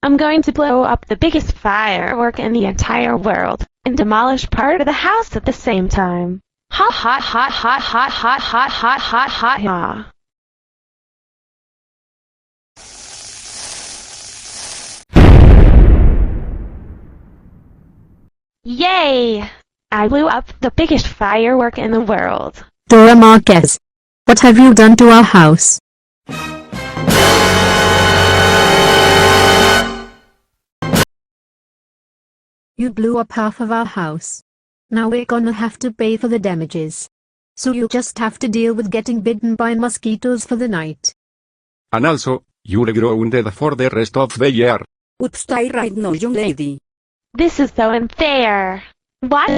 I'm going to blow up the biggest firework in the entire world and demolish part of the house at the same time. Ha ha ha ha ha ha ha ha ha ha ha. Yay! I blew up the biggest firework in the world. Dora Marquez, what have you done to our house? You blew up half of our house. Now we're gonna have to pay for the damages. So you just have to deal with getting bitten by mosquitoes for the night. And also, you're grounded for the rest of the year. Oops, die right now, young lady. This is so unfair. What?